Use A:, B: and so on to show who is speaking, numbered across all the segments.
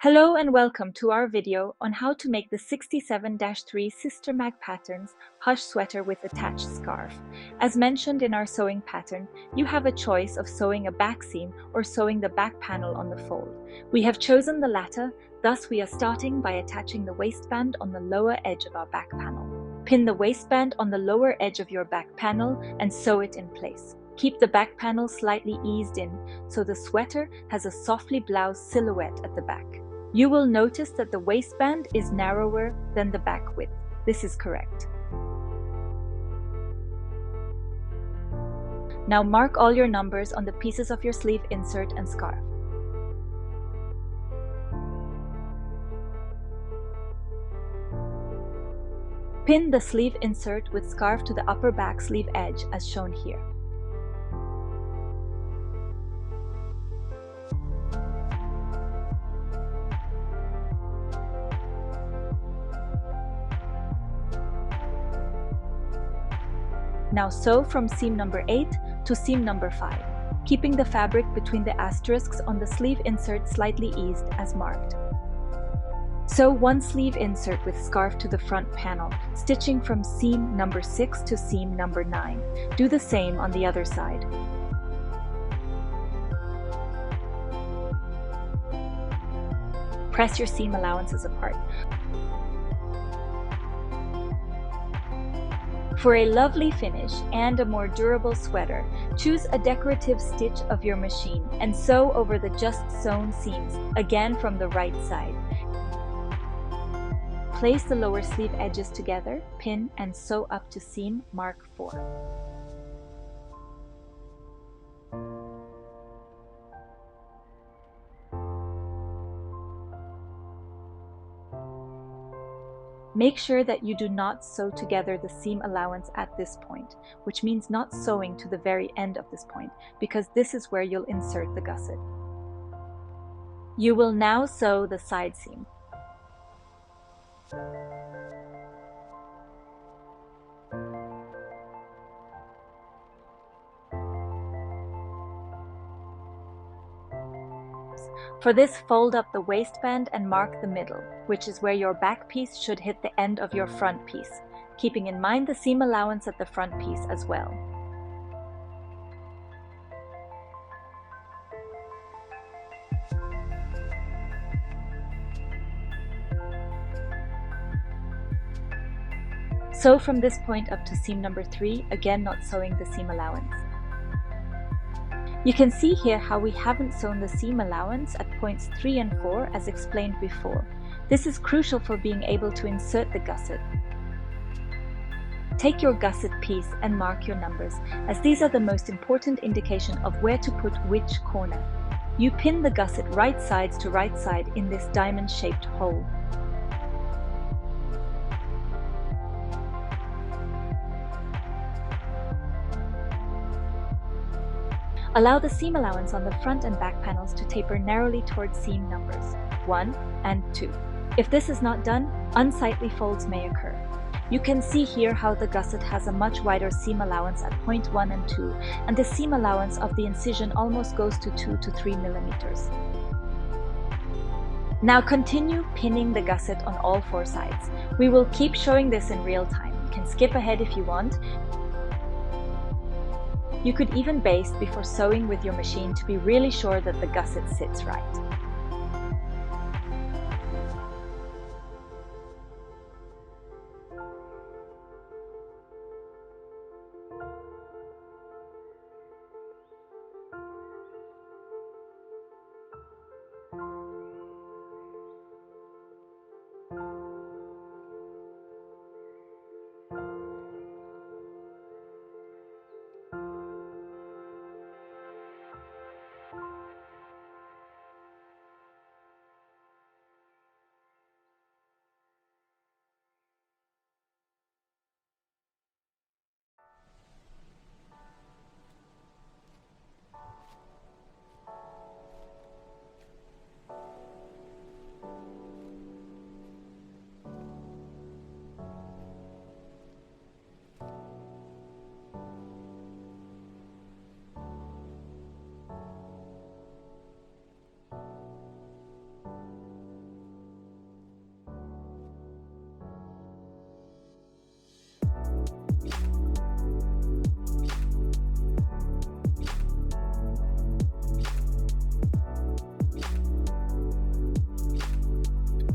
A: Hello and welcome to our video on how to make the 67-3 Sister Mag Patterns Hush Sweater with attached scarf. As mentioned in our sewing pattern, you have a choice of sewing a back seam or sewing the back panel on the fold. We have chosen the latter, thus we are starting by attaching the waistband on the lower edge of our back panel. Pin the waistband on the lower edge of your back panel and sew it in place. Keep the back panel slightly eased in so the sweater has a softly bloused silhouette at the back. You will notice that the waistband is narrower than the back width. This is correct. Now mark all your numbers on the pieces of your sleeve insert and scarf. Pin the sleeve insert with scarf to the upper back sleeve edge as shown here. Now sew from seam number 8 to seam number 5, keeping the fabric between the asterisks on the sleeve insert slightly eased as marked. Sew one sleeve insert with scarf to the front panel, stitching from seam number 6 to seam number 9. Do the same on the other side. Press your seam allowances apart. For a lovely finish and a more durable sweater, choose a decorative stitch of your machine and sew over the just sewn seams, again from the right side. Place the lower sleeve edges together, pin and sew up to seam mark 4. Make sure that you do not sew together the seam allowance at this point, which means not sewing to the very end of this point, because this is where you'll insert the gusset. You will now sew the side seam. For this, fold up the waistband and mark the middle, which is where your back piece should hit the end of your front piece, keeping in mind the seam allowance at the front piece as well. Sew from this point up to seam number 3, again not sewing the seam allowance. You can see here how we haven't sewn the seam allowance at points 3 and 4 as explained before. This is crucial for being able to insert the gusset. Take your gusset piece and mark your numbers, as these are the most important indication of where to put which corner. You pin the gusset right sides to right side in this diamond-shaped hole. Allow the seam allowance on the front and back panels to taper narrowly towards seam numbers 1 and 2. If this is not done, unsightly folds may occur. You can see here how the gusset has a much wider seam allowance at point 1 and 2, and the seam allowance of the incision almost goes to 2 to 3 millimeters. Now continue pinning the gusset on all 4 sides. We will keep showing this in real time. You can skip ahead if you want. You could even baste before sewing with your machine to be really sure that the gusset sits right.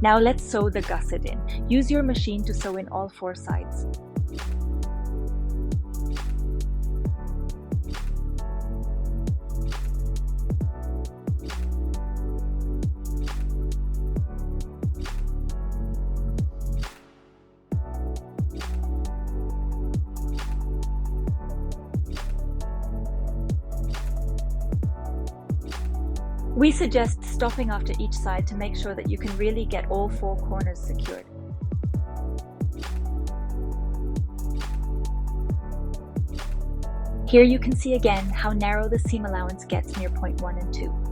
A: Now let's sew the gusset in. Use your machine to sew in all 4 sides. We suggest stopping after each side to make sure that you can really get all 4 corners secured. Here you can see again how narrow the seam allowance gets near point 1 and 2.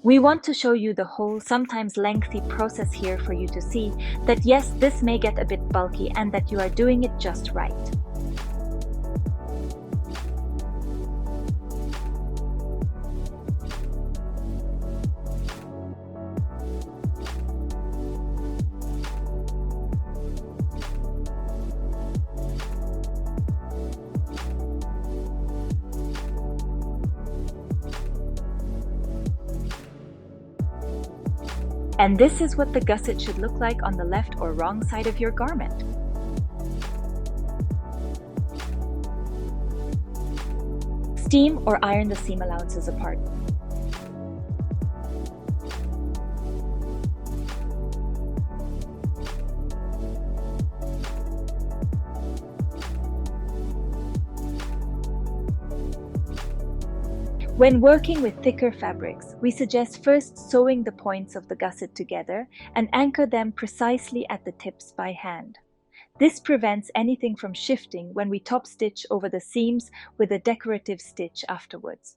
A: We want to show you the whole, sometimes lengthy process here for you to see that yes, this may get a bit bulky and that you are doing it just right. And this is what the gusset should look like on the left or wrong side of your garment. Steam or iron the seam allowances apart. When working with thicker fabrics, we suggest first sewing the points of the gusset together and anchor them precisely at the tips by hand. This prevents anything from shifting when we top stitch over the seams with a decorative stitch afterwards.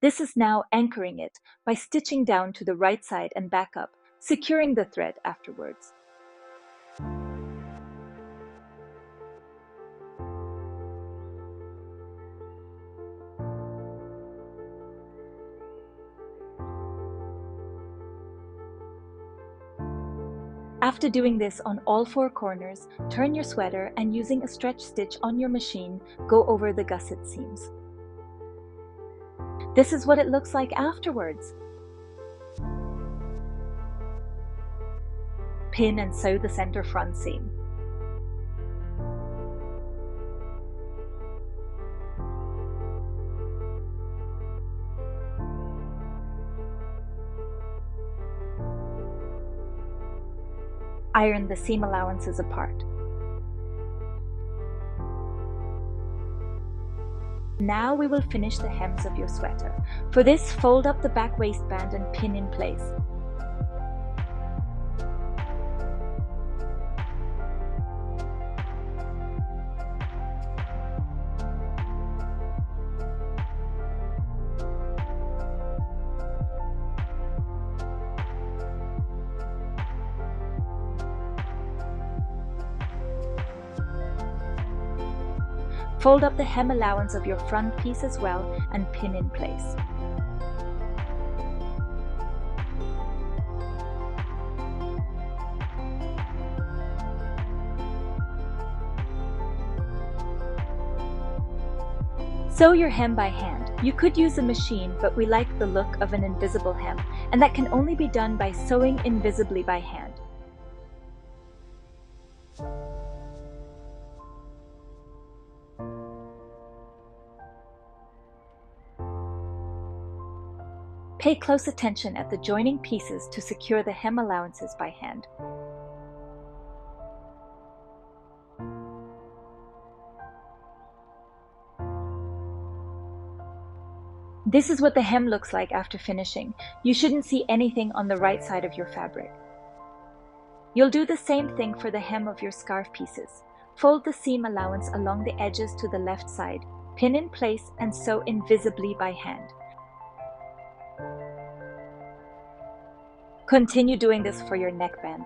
A: This is now anchoring it by stitching down to the right side and back up, securing the thread afterwards. After doing this on all 4 corners, turn your sweater and using a stretch stitch on your machine, go over the gusset seams. This is what it looks like afterwards. Pin and sew the center front seam. Iron the seam allowances apart. Now we will finish the hems of your sweater. For this, fold up the back waistband and pin in place. Fold up the hem allowance of your front piece as well and pin in place. Sew your hem by hand. You could use a machine, but we like the look of an invisible hem, and that can only be done by sewing invisibly by hand. Pay close attention at the joining pieces to secure the hem allowances by hand. This is what the hem looks like after finishing. You shouldn't see anything on the right side of your fabric. You'll do the same thing for the hem of your scarf pieces. Fold the seam allowance along the edges to the left side, pin in place, and sew invisibly by hand. Continue doing this for your neckband.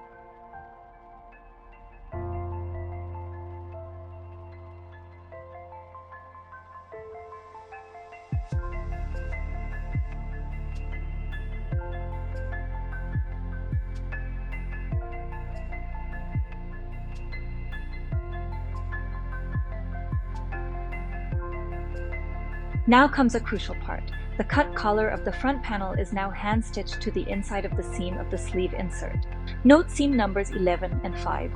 A: Now comes a crucial part. The cut collar of the front panel is now hand-stitched to the inside of the seam of the sleeve insert. Note seam numbers 11 and 5.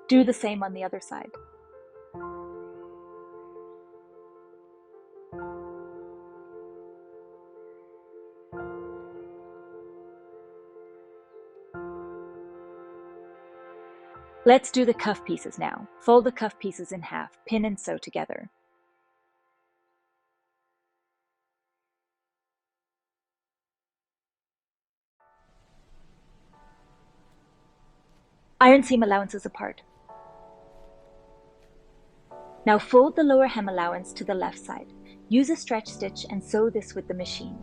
A: Do the same on the other side. Let's do the cuff pieces now. Fold the cuff pieces in half, pin and sew together. Iron seam allowances apart. Now fold the lower hem allowance to the left side. Use a stretch stitch and sew this with the machine.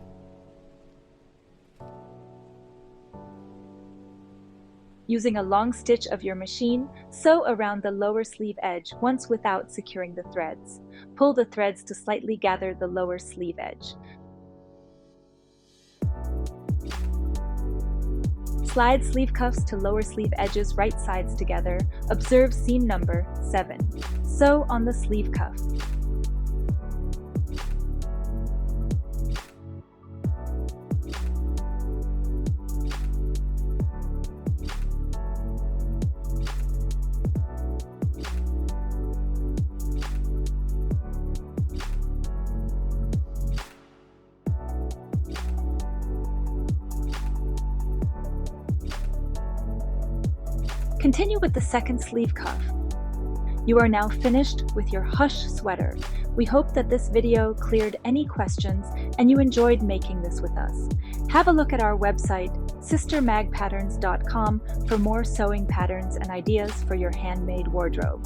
A: Using a long stitch of your machine, sew around the lower sleeve edge once without securing the threads. Pull the threads to slightly gather the lower sleeve edge. Slide sleeve cuffs to lower sleeve edges right sides together. Observe seam number 7. Sew on the sleeve cuff. Continue with the second sleeve cuff. You are now finished with your Hush sweater. We hope that this video cleared any questions and you enjoyed making this with us. Have a look at our website, sistermagpatterns.com, for more sewing patterns and ideas for your handmade wardrobe.